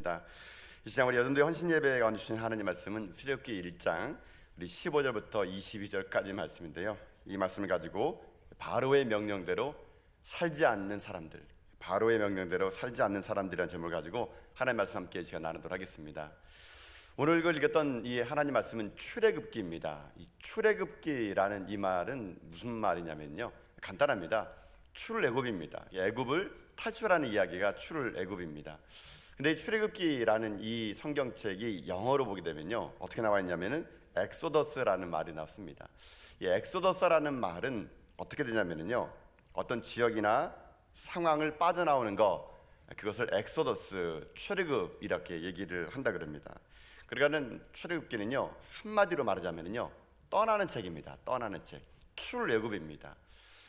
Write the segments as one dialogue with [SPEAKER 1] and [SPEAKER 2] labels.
[SPEAKER 1] 하겠습니다. 이 시간 우리 여전도의 헌신 예배에 가운데 주신 하나님 말씀은 출애굽기 1장 우리 15절부터 22절까지 말씀인데요. 이 말씀을 가지고 바로의 명령대로 살지 않는 사람들, 바로의 명령대로 살지 않는 사람들이라는 제목을 가지고 하나님 말씀 함께 시간 나누도록 하겠습니다. 오늘 읽었던 이 하나님 말씀은 출애굽기입니다. 이 출애굽기라는 이 말은 무슨 말이냐면요, 간단합니다. 출애굽입니다. 애굽을 탈출하는 이야기가 출애굽입니다. 근데 이 출애굽기라는 이 성경책이 영어로 보게 되면요, 어떻게 나와 있냐면은 엑소더스라는 말이 나왔습니다. 이 엑소더스라는 말은 어떻게 되냐면요, 어떤 지역이나 상황을 빠져나오는 거, 그것을 엑소더스, 출애굽 이렇게 얘기를 한다 그럽니다. 그러니까는 출애굽기는요, 한마디로 말하자면요, 떠나는 책입니다. 떠나는 책, 출애굽입니다.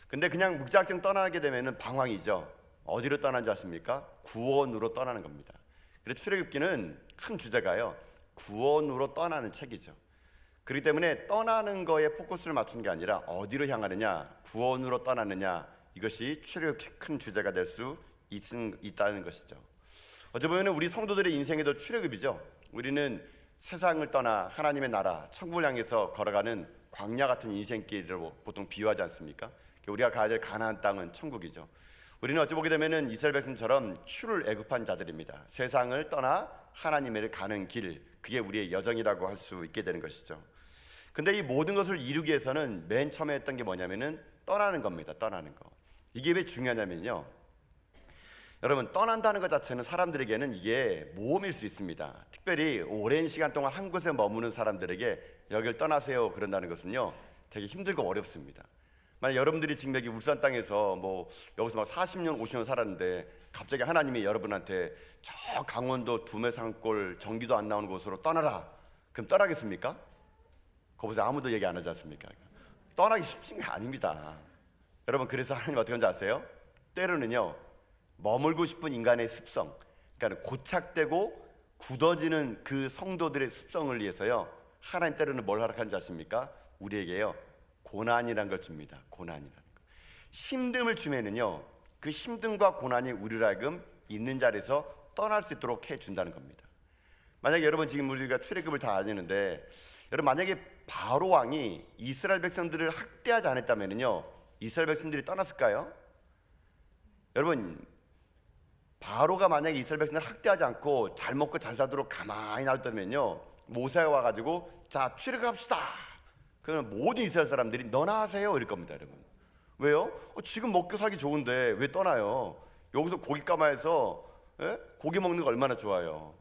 [SPEAKER 1] 근데 그냥 무작정 떠나게 되면은 방황이죠. 어디로 떠나는지 아십니까? 구원으로 떠나는 겁니다. 그래서 출애굽기는 큰 주제가요, 구원으로 떠나는 책이죠. 그렇기 때문에 떠나는 거에 포커스를 맞춘 게 아니라 어디로 향하느냐, 구원으로 떠나느냐, 이것이 출애굽기 큰 주제가 될 수 있다는 것이죠. 어찌 보면 우리 성도들의 인생에도 출애굽이죠. 우리는 세상을 떠나 하나님의 나라, 천국을 향해서 걸어가는 광야 같은 인생길을 보통 비유하지 않습니까? 우리가 가야 될 가나안 땅은 천국이죠. 우리는 어찌 보게 되면은 이스라엘 백성처럼 출애굽한 자들입니다. 세상을 떠나 하나님을 가는 길, 그게 우리의 여정이라고 할 수 있게 되는 것이죠. 근데 이 모든 것을 이루기 위해서는 맨 처음에 했던 게 뭐냐면은 떠나는 겁니다. 떠나는 거. 이게 왜 중요하냐면요, 여러분, 떠난다는 것 자체는 사람들에게는 이게 모험일 수 있습니다. 특별히 오랜 시간 동안 한 곳에 머무는 사람들에게 여기를 떠나세요 그런다는 것은요, 되게 힘들고 어렵습니다. 만약 여러분들이 지금 여기 울산 땅에서 여기서 막 40년 50년 살았는데 갑자기 하나님이 여러분한테 저 강원도 두메산골 전기도 안 나오는 곳으로 떠나라, 그럼 떠나겠습니까? 거기서 아무도 얘기 안 하지 않습니까? 떠나기 쉽진 게 아닙니다. 여러분, 그래서 하나님 어떻게 하는지 아세요? 때로는요, 머물고 싶은 인간의 습성, 그러니까 고착되고 굳어지는 그 성도들의 습성을 위해서요, 하나님 때로는 뭘 허락하는지 아십니까? 우리에게요, 고난이란 걸 줍니다. 고난이라는 거. 힘듦을 주면은요, 그 힘듦과 고난이 우리로 하여금 있는 자리에서 떠날 수 있도록 해준다는 겁니다. 만약에 여러분, 지금 우리가 출애굽을 다 아시는데, 여러분, 만약에 바로 왕이 이스라엘 백성들을 학대하지 않았다면요, 이스라엘 백성들이 떠났을까요? 여러분, 바로가 만약에 이스라엘 백성들을 학대하지 않고 잘 먹고 잘 살도록 가만히 놔뒀다면요, 모세가 와가지고 자, 출애굽합시다, 그러면 모든 이스라엘 사람들이 너나 하세요 이럴 겁니다. 여러분, 왜요? 지금 먹고 살기 좋은데 왜 떠나요? 여기서 고기 까마해서 고기 먹는 거 얼마나 좋아요.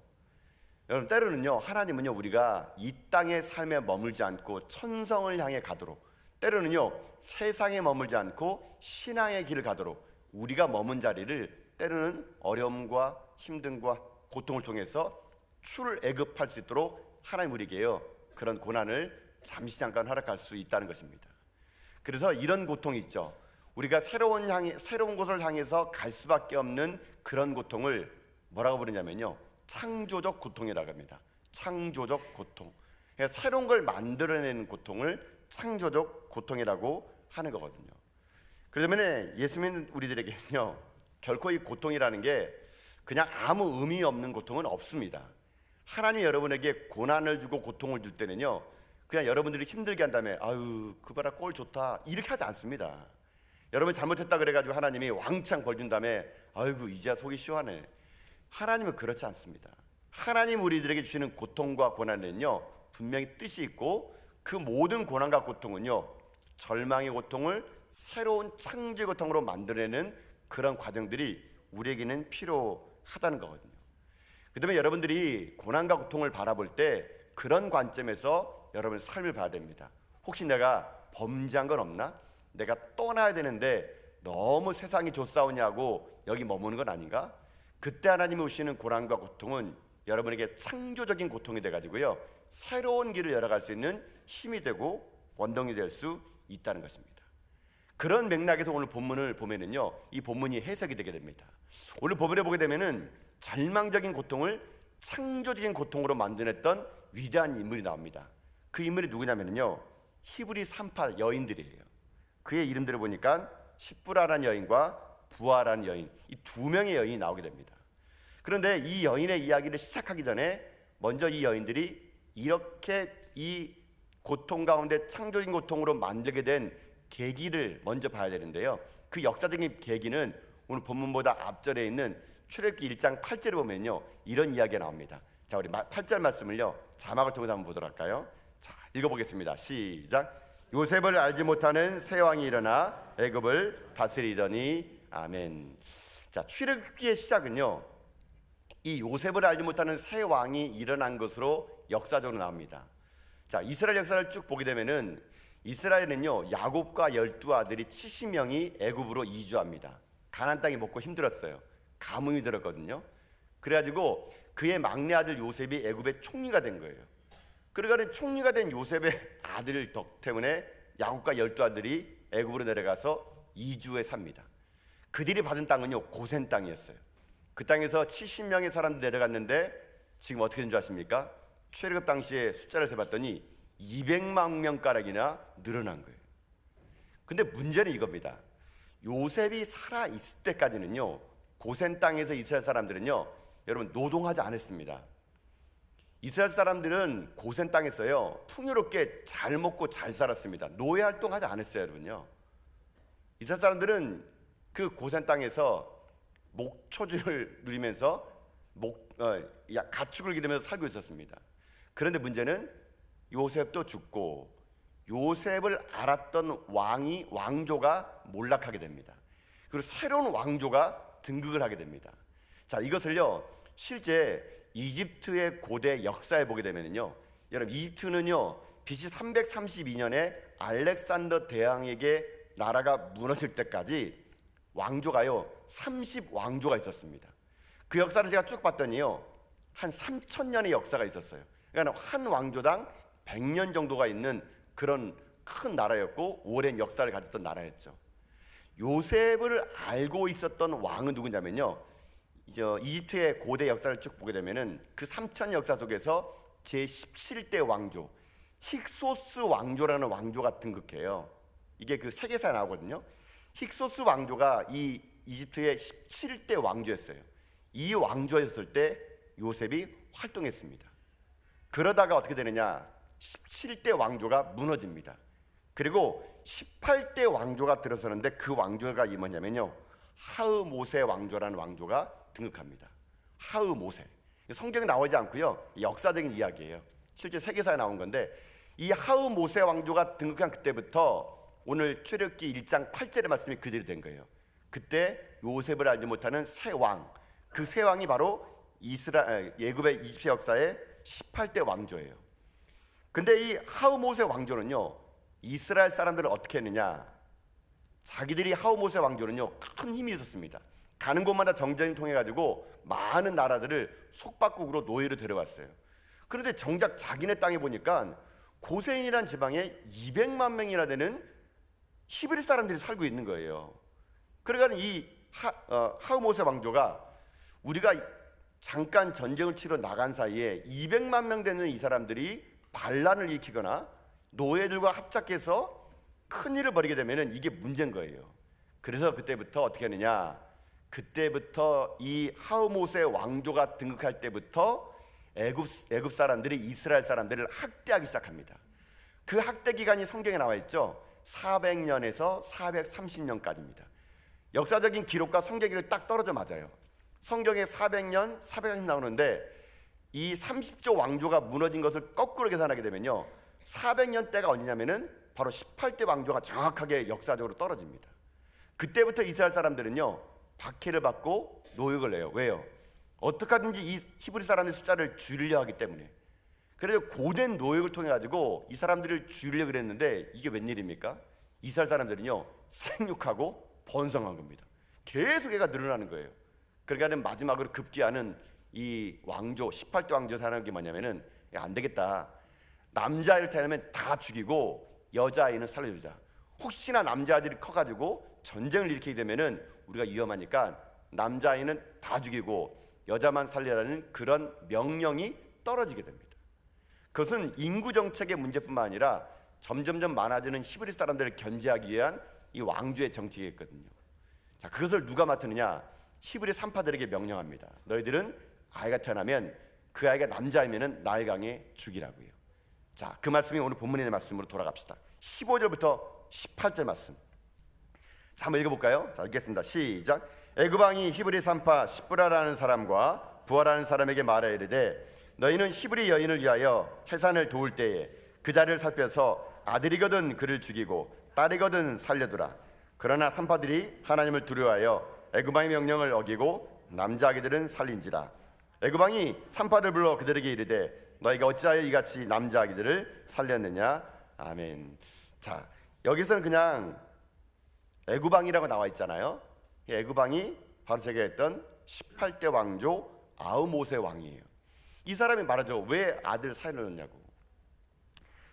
[SPEAKER 1] 여러분, 때로는요, 하나님은요, 우리가 이 땅의 삶에 머물지 않고 천성을 향해 가도록, 때로는요, 세상에 머물지 않고 신앙의 길을 가도록 우리가 머문 자리를 때로는 어려움과 힘듦과 고통을 통해서 출애굽할 수 있도록 하나님 우리에게요, 그런 고난을 잠시 잠깐 허락할 수 있다는 것입니다. 그래서 이런 고통이 있죠. 우리가 새로운 곳을 향해서 갈 수밖에 없는 그런 고통을 뭐라고 부르냐면요, 창조적 고통이라고 합니다. 창조적 고통. 그러니까 새로운 걸 만들어내는 고통을 창조적 고통이라고 하는 거거든요. 그렇기 때문에 예수 믿는 우리들에게는요, 결코 이 고통이라는 게 그냥 아무 의미 없는 고통은 없습니다. 하나님이 여러분에게 고난을 주고 고통을 줄 때는요, 그냥 여러분들이 힘들게 한 다음에 아유 그 봐라 꼴 좋다 이렇게 하지 않습니다. 여러분 잘못했다 그래가지고 하나님이 왕창 벌 준 다음에 아이고 이제야 속이 시원해. 하나님은 그렇지 않습니다. 하나님 우리들에게 주시는 고통과 고난은요, 분명히 뜻이 있고, 그 모든 고난과 고통은요, 절망의 고통을 새로운 창조의 고통으로 만들어내는 그런 과정들이 우리에게는 필요하다는 거거든요. 그 다음에 여러분들이 고난과 고통을 바라볼 때 그런 관점에서 여러분의 삶을 봐야 됩니다. 혹시 내가 범죄한 건 없나? 내가 떠나야 되는데 너무 세상이 좋사오냐고 여기 머무는 건 아닌가? 그때 하나님이 오시는 고난과 고통은 여러분에게 창조적인 고통이 돼가지고요, 새로운 길을 열어갈 수 있는 힘이 되고 원동이 될 수 있다는 것입니다. 그런 맥락에서 오늘 본문을 보면은요, 이 본문이 해석이 되게 됩니다. 오늘 본문에 보게 되면은 절망적인 고통을 창조적인 고통으로 만들어냈던 위대한 인물이 나옵니다. 그 인물이 누구냐면요, 히브리 3파 여인들이에요. 그의 이름들을 보니까 십부라라는 여인과 부하라는 여인, 이 두 명의 여인이 나오게 됩니다. 그런데 이 여인의 이야기를 시작하기 전에 먼저 이 여인들이 이렇게 이 고통 가운데 창조적인 고통으로 만들게 된 계기를 먼저 봐야 되는데요. 그 역사적인 계기는 오늘 본문보다 앞절에 있는 출애굽기 1장 8절을 보면요, 이런 이야기가 나옵니다. 자, 우리 8절 말씀을요 자막을 통해서 한번 보도록 할까요? 자, 읽어보겠습니다. 시작. 요셉을 알지 못하는 새 왕이 일어나 애굽을 다스리더니. 아멘. 자, 출애굽기의 시작은요, 이 요셉을 알지 못하는 새 왕이 일어난 것으로 역사적으로 나옵니다. 자, 이스라엘 역사를 쭉 보게 되면은 이스라엘은요, 야곱과 12아들이 70명이 애굽으로 이주합니다. 가나안 땅이 먹고 힘들었어요. 가뭄이 들었거든요. 그래가지고 그의 막내 아들 요셉이 애굽의 총리가 된 거예요. 그러니까 총리가 된 요셉의 아들 덕 때문에 야곱과 12아들이 애굽으로 내려가서 이주해 삽니다. 그들이 받은 땅은요, 고센 땅이었어요. 그 땅에서 70명의 사람들 내려갔는데 지금 어떻게 된 줄 아십니까? 출애굽 당시에 숫자를 세봤더니 200만 명가량이나 늘어난 거예요. 근데 문제는 이겁니다. 요셉이 살아있을 때까지는요, 고센 땅에서 이스라엘 사람들은요, 여러분 노동하지 않았습니다. 이스라엘 사람들은 고센 땅에서요 풍요롭게 잘 먹고 잘 살았습니다. 노예 활동하지 않았어요, 여러분요. 이스라엘 사람들은 그 고센 땅에서 목초지를 누리면서 가축을 기르면서 살고 있었습니다. 그런데 문제는 요셉도 죽고 요셉을 알았던 왕조가 몰락하게 됩니다. 그리고 새로운 왕조가 등극을 하게 됩니다. 자, 이것을요 실제 이집트의 고대 역사에 보게 되면요, 여러분 이집트는요 BC 332년에 알렉산더 대왕에게 나라가 무너질 때까지 왕조가요 30왕조가 있었습니다. 그 역사를 제가 쭉 봤더니요 한 3000년의 역사가 있었어요. 그러니까 한 왕조당 100년 정도가 있는 그런 큰 나라였고 오랜 역사를 가졌던 나라였죠. 요셉을 알고 있었던 왕은 누구냐면요, 이집트의 고대 역사를 쭉 보게 되면은 그 3000년 역사 속에서 제17대 왕조 힉소스 왕조라는 왕조가 등극해요. 이게 그 세계사에 나오거든요. 힉소스 왕조가 이 이집트의 17대 왕조였어요. 이 왕조였을 때 요셉이 활동했습니다. 그러다가 어떻게 되느냐, 17대 왕조가 무너집니다. 그리고 18대 왕조가 들어서는데 그 왕조가 뭐냐면요, 하흐모세 왕조라는 왕조가 등극합니다. 하흐모세, 성경에 나오지 않고요, 역사적인 이야기예요. 실제 세계사에 나온 건데 이 하흐모세 왕조가 등극한 그때부터 오늘 출애굽기 1장 8절의 말씀이 그대로 된 거예요. 그때 요셉을 알지 못하는 새 왕, 그 새 왕이 바로 애굽의 이집트 역사의 18대 왕조예요. 근데 이 하흐모세 왕조는요 이스라엘 사람들을 어떻게 했느냐, 자기들이 하흐모세 왕조는요 큰 힘이 있었습니다. 가는 곳마다 정전을 통해 가지고 많은 나라들을 속박국으로 노예로 데려왔어요. 그런데 정작 자기네 땅에 보니까 고센이라는 지방에 200만 명이나 되는 히브리 사람들이 살고 있는 거예요. 그러니까 이 하흐모세 왕조가 우리가 잠깐 전쟁을 치러 나간 사이에 200만 명 되는 이 사람들이 반란을 일으키거나 노예들과 합작해서 큰일을 벌이게 되면 이게 문제인 거예요. 그래서 그때부터 어떻게 하느냐, 그때부터 이 하흐모세 왕조가 등극할 때부터 애굽 사람들이 이스라엘 사람들을 학대하기 시작합니다. 그 학대 기간이 성경에 나와 있죠. 400년에서 430년까지입니다. 역사적인 기록과 성경 기록이 딱 떨어져 맞아요. 성경에 400년, 430년 나오는데 이 30조 왕조가 무너진 것을 거꾸로 계산하게 되면요, 400년 때가 언제냐면은 바로 18대 왕조가 정확하게 역사적으로 떨어집니다. 그때부터 이스라엘 사람들은요 박해를 받고 노역을 내요. 왜요? 어떻게 하든지 이 히브리 사람의 숫자를 줄이려 하기 때문에. 그래서 고된 노역을 통해 가지고 이 사람들을 줄이려 그랬는데 이게 웬일입니까? 이스라엘 사람들은요 생육하고 번성한 겁니다. 계속 애가 늘어나는 거예요. 그러니까 마지막으로 급기야는 이 왕조 18대 왕조 사는 게 뭐냐면은, 안 되겠다, 남자아이를 태어나면 다 죽이고 여자아이는 살려주자. 혹시나 남자아이들이 커가지고 전쟁을 일으키게 되면은 우리가 위험하니까 남자아이는 다 죽이고 여자만 살려라는 그런 명령이 떨어지게 됩니다. 그것은 인구 정책의 문제뿐만 아니라 점점점 많아지는 히브리 사람들을 견제하기 위한 이 왕조의 정책이었거든요. 자, 그것을 누가 맡느냐? 히브리 산파들에게 명령합니다. 너희들은 아이가 태어나면 그 아이가 남자이면은 나일강에 죽이라고요. 자, 그 말씀이 오늘 본문의 말씀으로 돌아갑시다. 15절부터 18절 말씀. 자, 한번 읽어볼까요? 자, 읽겠습니다. 시작. 애굽 왕이 히브리 산파 시브라라는 사람과 부하라는 사람에게 말하여 이르되 너희는 히브리 여인을 위하여 해산을 도울 때에 그 자리를 살펴서 아들이거든 그를 죽이고 딸이거든 살려두라. 그러나 산파들이 하나님을 두려워하여 애굽 왕의 명령을 어기고 남자 아기들은 살린지라. 애굽 왕이 산파를 불러 그들에게 이르되 너희가 어찌하여 이같이 남자 아기들을 살렸느냐. 아멘. 자, 여기서는 그냥 애굽 왕이라고 나와 있잖아요. 애굽 왕이 바로 제가 했던 18대 왕조 아흐모세 왕이에요. 이 사람이 말하죠. 왜 아들 살려놓냐고.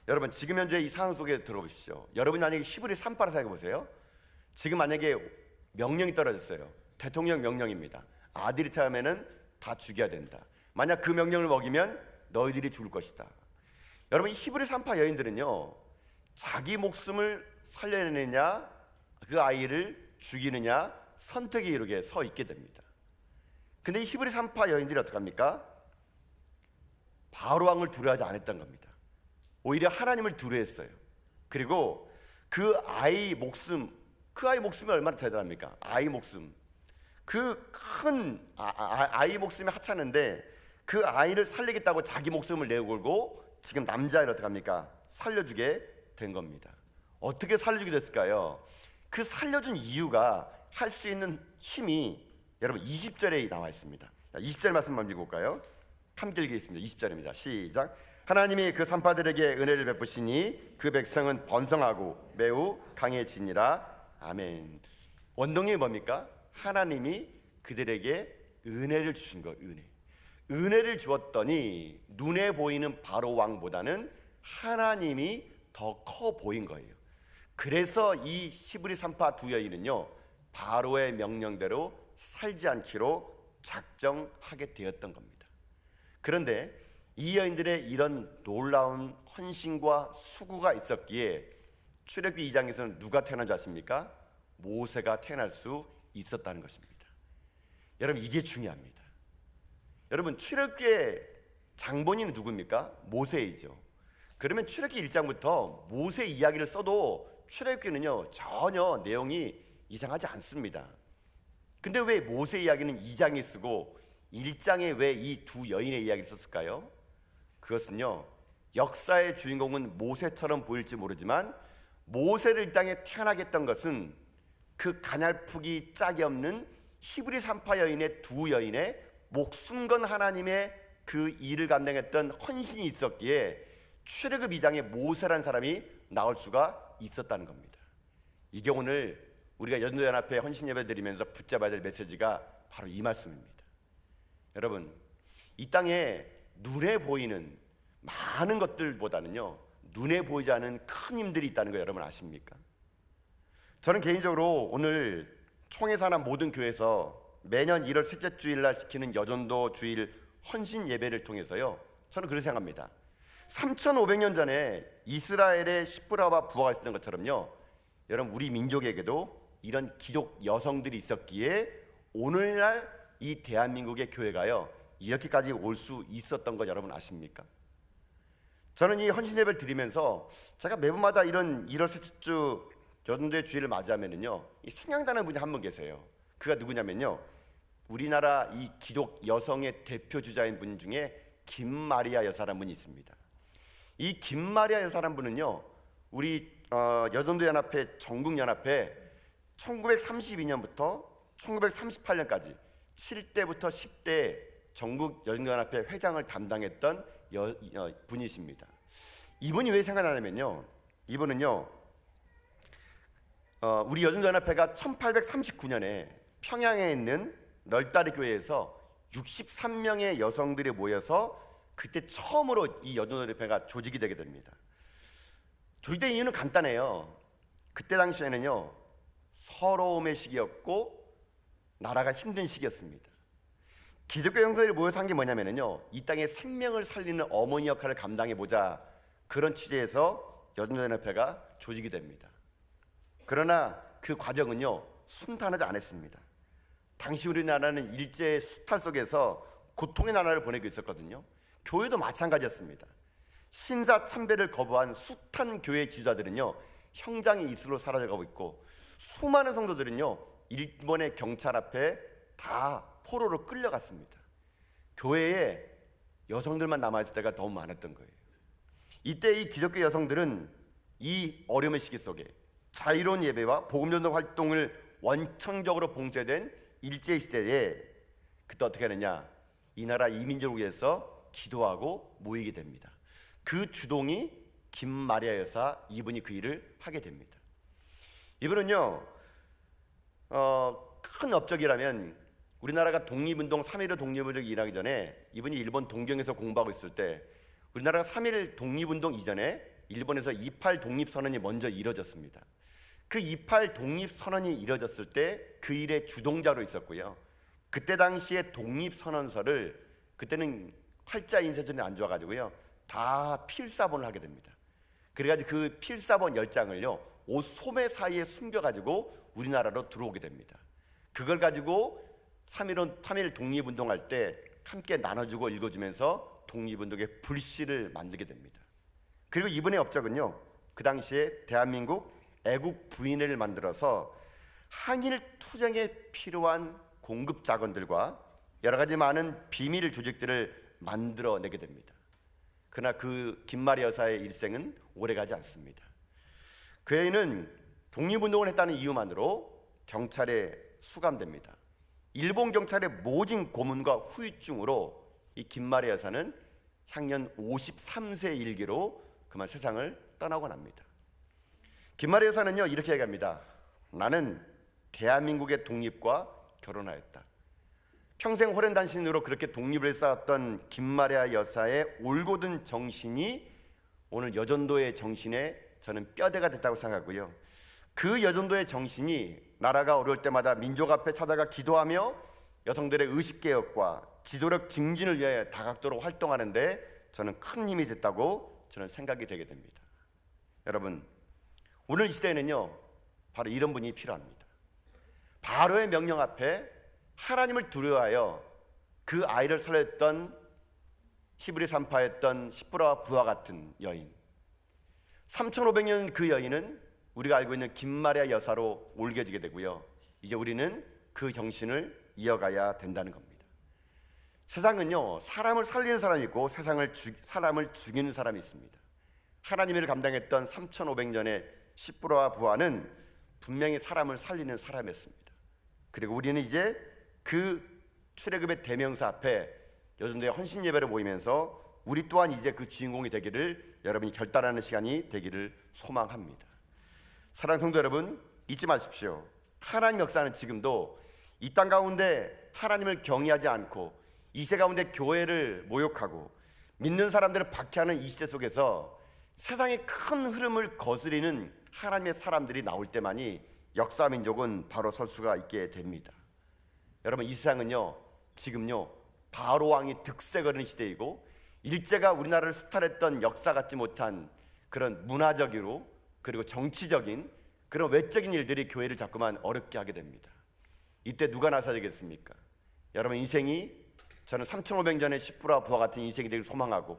[SPEAKER 1] 여러분, 지금 현재 이 상황 속에 들어보십시오. 여러분이 만약에 히브리 산파를 생각해 보세요. 지금 만약에 명령이 떨어졌어요. 대통령 명령입니다. 아들이 태어나면은 다 죽여야 된다. 만약 그 명령을 먹이면 너희들이 죽을 것이다. 여러분, 이 히브리 산파 여인들은요, 자기 목숨을 살려내느냐 그 아이를 죽이느냐 선택에 이르게 서 있게 됩니다. 근데 이 히브리 산파 여인들이 어떡합니까? 바로 왕을 두려워하지 않았던 겁니다. 오히려 하나님을 두려워했어요. 그리고 그 아이 목숨이 얼마나 대단합니까? 아이 목숨, 그 큰 아이 목숨이 하찮은데 그 아이를 살리겠다고 자기 목숨을 내걸고 지금 남자를 어떡합니까? 살려주게 된 겁니다. 어떻게 살려주게 됐을까요? 그 살려준 이유가 할 수 있는 힘이 여러분 20절에 나와 있습니다. 20절 말씀 한번 읽어볼까요? 함께 읽겠습니다. 20절입니다. 시작. 하나님이 그 산파들에게 은혜를 베푸시니 그 백성은 번성하고 매우 강해지니라. 아멘. 원동력이 뭡니까? 하나님이 그들에게 은혜를 주신 거예요. 은혜를 주었더니 눈에 보이는 바로 왕보다는 하나님이 더 커 보인 거예요. 그래서 이 히브리 산파 두 여인은요, 바로의 명령대로 살지 않기로 작정하게 되었던 겁니다. 그런데 이 여인들의 이런 놀라운 헌신과 수고가 있었기에 출애굽기 2장에서는 누가 태어난 줄 아십니까? 모세가 태어날 수 있었다는 것입니다. 여러분, 이게 중요합니다. 여러분, 출애굽기의 장본인은 누굽니까? 모세이죠. 그러면 출애굽기 1장부터 모세 이야기를 써도 출애굽기는요 전혀 내용이 이상하지 않습니다. 근데 왜 모세 이야기는 2장에 쓰고 1장에 왜 이 두 여인의 이야기를 썼을까요? 그것은요, 역사의 주인공은 모세처럼 보일지 모르지만 모세를 이 땅에 태어나게 했던 것은 그 가냘프기 짝이 없는 히브리 산파 여인의 두 여인의 목숨 건 하나님의 그 일을 감당했던 헌신이 있었기에 출애굽 2장에 모세라는 사람이 나올 수가 있었다는 겁니다. 이게 오늘 우리가 여전도연합회 헌신 예배 드리면서 붙잡아야 될 메시지가 바로 이 말씀입니다. 여러분, 이 땅에 눈에 보이는 많은 것들보다는요, 눈에 보이지 않은 큰 힘들이 있다는 거 여러분 아십니까? 저는 개인적으로 오늘 총회 산하 모든 교회에서 매년 1월 셋째 주일날 지키는 여전도 주일 헌신 예배를 통해서요, 저는 그렇게 생각합니다. 3,500년 전에 이스라엘의 시브라와 부하가 있었던 것처럼요, 여러분 우리 민족에게도 이런 기독 여성들이 있었기에 오늘날 이 대한민국의 교회가요 이렇게까지 올 수 있었던 거 여러분 아십니까? 저는 이 헌신 예배를 드리면서 제가 매번마다 이런 1월 셋째 주 여전도의 주일을 맞이하면은요, 이 생각나는 분이 한 분 계세요. 그가 누구냐면요, 우리나라 이 기독 여성의 대표 주자인 분 중에 김마리아 여사라는 분이 있습니다. 이 김마리아 여사라는 분은요, 우리 여전도연합회 전국연합회 1932년부터 1938년까지 7대부터 10대 전국 여전도연합회 회장을 담당했던 분이십니다. 이분이 왜 생각나냐면요, 이분은요, 우리 여전도연합회가 1839년에 평양에 있는 널다리 교회에서 63명의 여성들이 모여서 그때 처음으로 이 여전도연합회가 조직이 되게 됩니다. 조직된 이유는 간단해요. 그때 당시에는요, 서러움의 시기였고 나라가 힘든 시기였습니다. 기독교 형제들이 모여서 한 게 뭐냐면요, 이 땅에 생명을 살리는 어머니 역할을 감당해보자, 그런 취지에서 여전도연합회가 조직이 됩니다. 그러나 그 과정은요 순탄하지 않았습니다. 당시 우리나라는 일제의 수탈 속에서 고통의 나라를 보내고 있었거든요. 교회도 마찬가지였습니다. 신사 참배를 거부한 숱한 교회 지도자들은요 형장의 이슬로 사라져가고 있고, 수많은 성도들은요 일본의 경찰 앞에 다 포로로 끌려갔습니다. 교회에 여성들만 남아있을 때가 너무 많았던 거예요. 이때 이 기독교 여성들은 이 어려움의 시기 속에 자유로운 예배와 복음전도 활동을 원천적으로 봉쇄된 일제시대에 그때 어떻게 하느냐, 이 나라 이민족을 위해서 기도하고 모이게 됩니다. 그 주동이 김마리아 여사, 이분이 그 일을 하게 됩니다. 이분은요 큰 업적이라면, 우리나라가 독립운동 3.15 독립운동 일하기 전에 이분이 일본 동경에서 공부하고 있을 때, 우리나라가 3.1 독립운동 이전에 일본에서 28 독립선언이 먼저 이뤄졌습니다. 그 28 독립선언이 이뤄졌을 때 그 일의 주동자로 있었고요. 그때 당시에 독립선언서를, 그때는 활자 인쇄전이 안 좋아가지고요 다 필사본을 하게 됩니다. 그래가지고 그 필사본 10장을요 옷 소매 사이에 숨겨가지고 우리나라로 들어오게 됩니다. 그걸 가지고 3.1 독립운동할 때 함께 나눠주고 읽어주면서 독립운동의 불씨를 만들게 됩니다. 그리고 이분의 업적은요, 그 당시에 대한민국 애국 부인회를 만들어서 한일 투쟁에 필요한 공급 자원들과 여러 가지 많은 비밀 조직들을 만들어내게 됩니다. 그러나 그 김마리아 여사의 일생은 오래가지 않습니다. 그 애는 독립운동을 했다는 이유만으로 경찰에 수감됩니다. 일본 경찰의 모진 고문과 후유증으로 이 김마리아 여사는 향년 53세 일기로 그만 세상을 떠나고 납니다. 김마리아 여사는요 이렇게 얘기합니다. 나는 대한민국의 독립과 결혼하였다. 평생 호련 단신으로 그렇게 독립을 쌓았던 김마리아 여사의 올곧은 정신이 오늘 여전도의 정신에 저는 뼈대가 됐다고 생각하고요. 그 여전도의 정신이 나라가 어려울 때마다 민족 앞에 찾아가 기도하며 여성들의 의식개혁과 지도력 증진을 위해 다각도로 활동하는데 저는 큰 힘이 됐다고 저는 생각이 되게 됩니다. 여러분, 오늘 이 시대에는요 바로 이런 분이 필요합니다. 바로의 명령 앞에 하나님을 두려워하여 그 아이를 살렸던 히브리 산파였던 시프라와 부하 같은 여인, 3500년 그 여인은 우리가 알고 있는 김마리아 여사로 옮겨지게 되고요. 이제 우리는 그 정신을 이어가야 된다는 겁니다. 세상은요 사람을 살리는 사람이 있고 사람을 죽이는 사람이 있습니다. 하나님을 감당했던 3500년의 시프라와 부하는 분명히 사람을 살리는 사람이었습니다. 그리고 우리는 이제 그 출애굽의 대명사 앞에 여전도의 헌신 예배를 모이면서 우리 또한 이제 그 주인공이 되기를 여러분이 결단하는 시간이 되기를 소망합니다. 사랑하는 성도 여러분, 잊지 마십시오. 하나님 역사는 지금도 이 땅 가운데 하나님을 경외하지 않고 이 시대 가운데 교회를 모욕하고 믿는 사람들을 박해하는 이 시대 속에서 세상의 큰 흐름을 거스리는 하나님의 사람들이 나올 때만이 역사 민족은 바로 설 수가 있게 됩니다. 여러분, 이 세상은요 지금요 바로 왕이 득세거리는 시대이고, 일제가 우리나라를 수탈했던 역사 같지 못한 그런 문화적으로 그리고 정치적인 그런 외적인 일들이 교회를 자꾸만 어렵게 하게 됩니다. 이때 누가 나서야 되겠습니까? 여러분, 인생이, 저는 3500년의 시프라 부하 같은 인생이 되길 소망하고,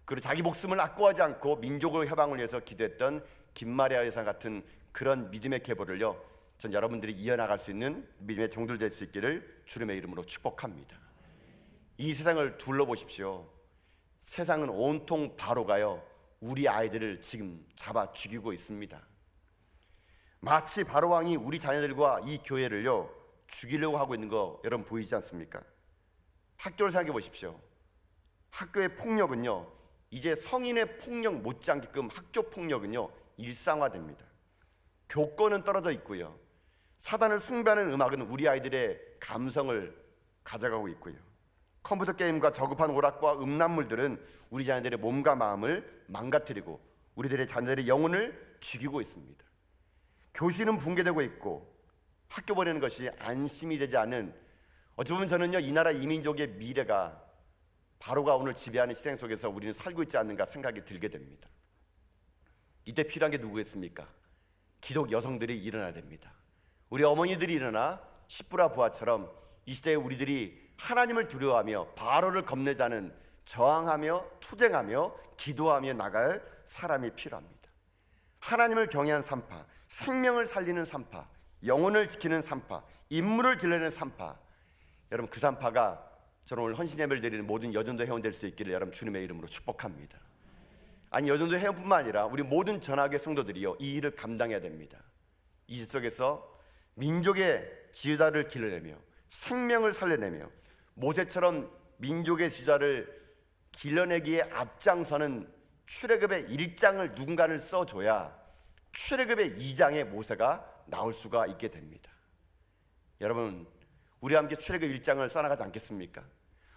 [SPEAKER 1] 그리고 자기 목숨을 아까워하지 않고 민족의 해방을 위해서 기도했던 김마리아 여사 같은 그런 믿음의 계보를요 전 여러분들이 이어나갈 수 있는 믿음의 종들 될 수 있기를 주님의 이름으로 축복합니다. 이 세상을 둘러보십시오. 세상은 온통 바로가요 우리 아이들을 지금 잡아 죽이고 있습니다. 마치 바로왕이 우리 자녀들과 이 교회를요 죽이려고 하고 있는 거 여러분 보이지 않습니까? 학교를 생각해 보십시오. 학교의 폭력은요 이제 성인의 폭력 못지않게끔 학교 폭력은요 일상화됩니다. 교권은 떨어져 있고요, 사단을 숭배하는 음악은 우리 아이들의 감성을 가져가고 있고요, 컴퓨터 게임과 저급한 오락과 음란물들은 우리 자녀들의 몸과 마음을 망가뜨리고 우리들의 자녀들의 영혼을 죽이고 있습니다. 교실은 붕괴되고 있고 학교 보내는 것이 안심이 되지 않은, 어찌 보면 저는요 이 나라 이민족의 미래가 바로가 오늘 지배하는 시대 속에서 우리는 살고 있지 않는가 생각이 들게 됩니다. 이때 필요한 게 누구겠습니까? 기독 여성들이 일어나야 됩니다. 우리 어머니들이 일어나 시프라 부하처럼 이 시대에 우리들이 하나님을 두려워하며 바로를 겁내자는 저항하며 투쟁하며 기도하며 나갈 사람이 필요합니다. 하나님을 경외한 산파, 생명을 살리는 산파, 영혼을 지키는 산파, 인물을 길러내는 산파. 여러분 그 산파가 저는 오늘 헌신 예배를 드리는 모든 여전도 회원 될 수 있기를 여러분 주님의 이름으로 축복합니다. 아니 여전도 회원뿐만 아니라 우리 모든 전학의 성도들이요 이 일을 감당해야 됩니다. 이 일 속에서 민족의 지도자를 길러내며 생명을 살려내며 모세처럼 민족의 지도자를 길러내기에 앞장서는 출애굽의 1장을 누군가를 써줘야 출애굽의 2장의 모세가 나올 수가 있게 됩니다. 여러분 우리 함께 출애굽 1장을 써나가지 않겠습니까?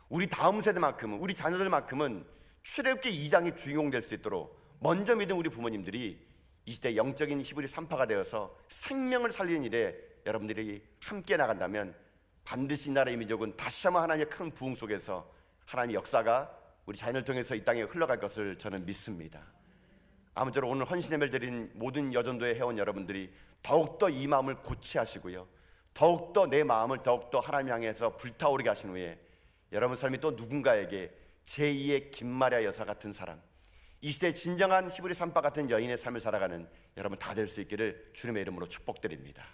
[SPEAKER 1] 우리 다음 세대만큼은 우리 자녀들만큼은 출애굽기 2장이 주인공 될 수 있도록 먼저 믿은 우리 부모님들이 이 시대 영적인 히브리 산파가 되어서 생명을 살리는 일에 여러분들이 함께 나간다면 반드시 이 나라의 민족은 다시 한번 하나님의 큰 부흥 속에서 하나님의 역사가 우리 자녀를 통해서 이 땅에 흘러갈 것을 저는 믿습니다. 아무쪼록 오늘 헌신 예배를 드린 모든 여전도의 회원 여러분들이 더욱더 이 마음을 고치하시고요, 더욱더 내 마음을 더욱더 하나님 향해서 불타오르게 하신 후에 여러분 삶이 또 누군가에게 제2의 김마리아 여사 같은 사람, 이 시대의 진정한 히브리 산파 같은 여인의 삶을 살아가는 여러분 다 될 수 있기를 주님의 이름으로 축복드립니다.